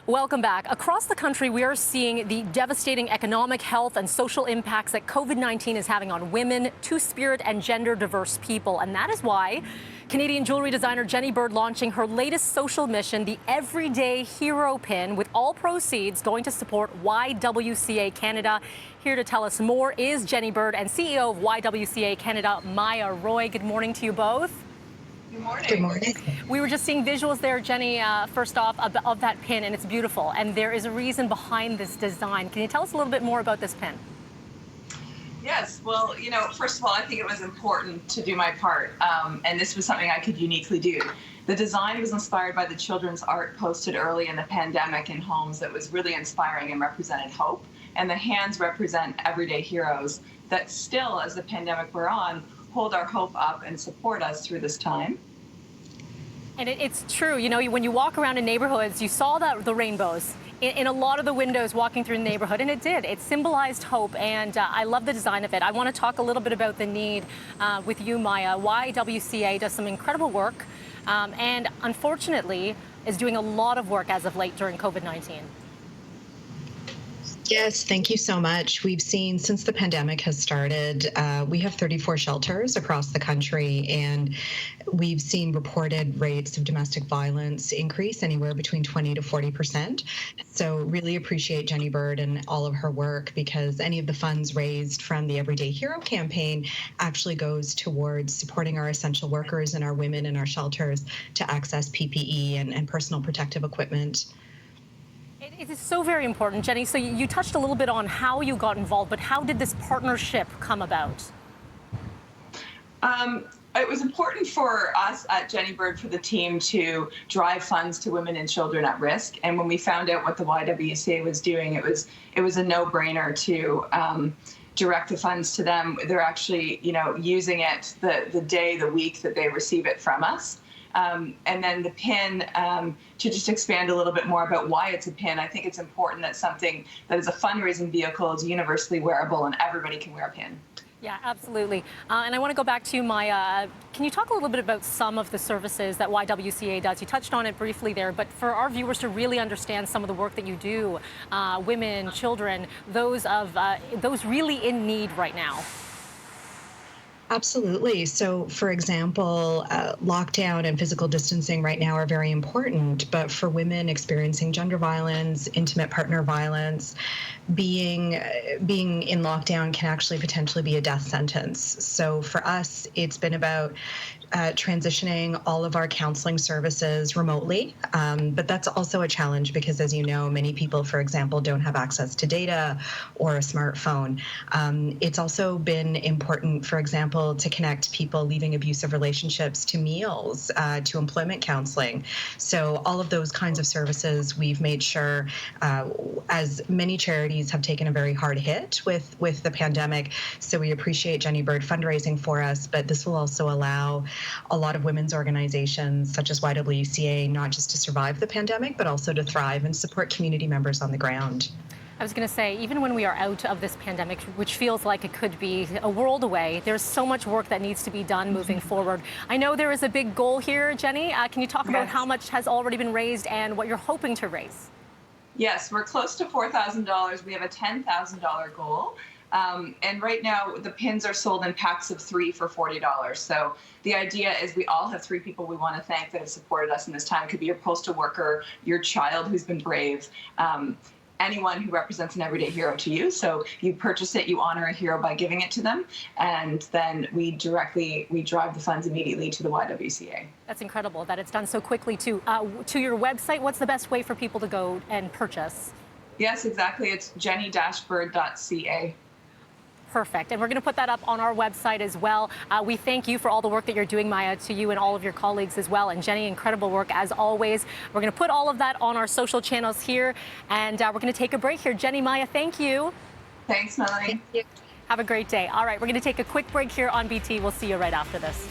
Welcome back. Across the country, we are seeing the devastating economic, health, and social impacts that COVID-19 is having on women, two-spirit, and gender-diverse people. And that is why Canadian jewelry designer Jenny Bird launching her latest social mission, the Everyday Hero Pin, with all proceeds going to support YWCA Canada. Here to tell us more is Jenny Bird and CEO of YWCA Canada, Maya Roy. Good morning to you both. Good morning. Good morning. We were just seeing visuals there, Jenny, first off, of that pin, and it's beautiful. And there is a reason behind this design. Can you tell us a little bit more about this pin? Yes, well, first of all, I think it was important to do my part, and this was something I could uniquely do. The design was inspired by the children's art posted early in the pandemic in homes that was really inspiring and represented hope. And the hands represent everyday heroes that still, as the pandemic we're on, hold our hope up and support us through this time. And it's true, when you walk around in neighborhoods, you saw the rainbows in a lot of the windows walking through the neighborhood, and it symbolized hope, and I love the design of it. I want to talk a little bit about the need with you, Maya. YWCA does some incredible work, and unfortunately is doing a lot of work as of late during COVID-19. Yes, thank you so much. We've seen since the pandemic has started, we have 34 shelters across the country, and we've seen reported rates of domestic violence increase anywhere between 20 to 40%. So really appreciate Jenny Bird and all of her work, because any of the funds raised from the Everyday Hero campaign actually goes towards supporting our essential workers and our women in our shelters to access PPE and personal protective equipment. It is so very important, Jenny. So you touched a little bit on how you got involved, but how did this partnership come about? It was important for us at Jenny Bird, for the team, to drive funds to women and children at risk. And when we found out what the YWCA was doing, it was a no-brainer to direct the funds to them. They're actually, using it the day, the week that they receive it from us. And then the pin, to just expand a little bit more about why it's a pin, I think it's important that something that is a fundraising vehicle is universally wearable and everybody can wear a pin. Yeah, absolutely. And I want to go back to you, Maya. Can you talk a little bit about some of the services that YWCA does? You touched on it briefly there, but for our viewers to really understand some of the work that you do, women, children, those really in need right now. Absolutely. So, for example, lockdown and physical distancing right now are very important, but for women experiencing gender violence, intimate partner violence, being in lockdown can actually potentially be a death sentence. So for us, it's been about transitioning all of our counseling services remotely, but that's also a challenge because, as you know, many people, for example, don't have access to data or a smartphone. It's also been important, for example, to connect people leaving abusive relationships to meals, to employment counseling. So all of those kinds of services, we've made sure, as many charities have taken a very hard hit with the pandemic, so we appreciate Jenny Bird fundraising for us, but this will also allow a lot of women's organizations such as YWCA not just to survive the pandemic, but also to thrive and support community members on the ground. I was going to say, even when we are out of this pandemic, which feels like it could be a world away, there's so much work that needs to be done moving forward. I know there is a big goal here, Jenny. Can you talk about how much has already been raised and what you're hoping to raise? Yes, we're close to $4,000. We have a $10,000 goal. And right now, the pins are sold in packs of 3 for $40. So the idea is we all have 3 people we want to thank that have supported us in this time. It could be your postal worker, your child who's been brave, anyone who represents an everyday hero to you. So you purchase it, you honor a hero by giving it to them, and then we drive the funds immediately to the YWCA. That's incredible that it's done so quickly too. To your website, what's the best way for people to go and purchase? Yes, exactly. It's jenny-bird.ca. Perfect. And we're going to put that up on our website as well. We thank you for all the work that you're doing, Maya, to you and all of your colleagues as well. And Jenny, incredible work as always. We're going to put all of that on our social channels here. And we're going to take a break here. Jenny, Maya, thank you. Thanks, Melanie. Thank you. Have a great day. All right, we're going to take a quick break here on BT. We'll see you right after this.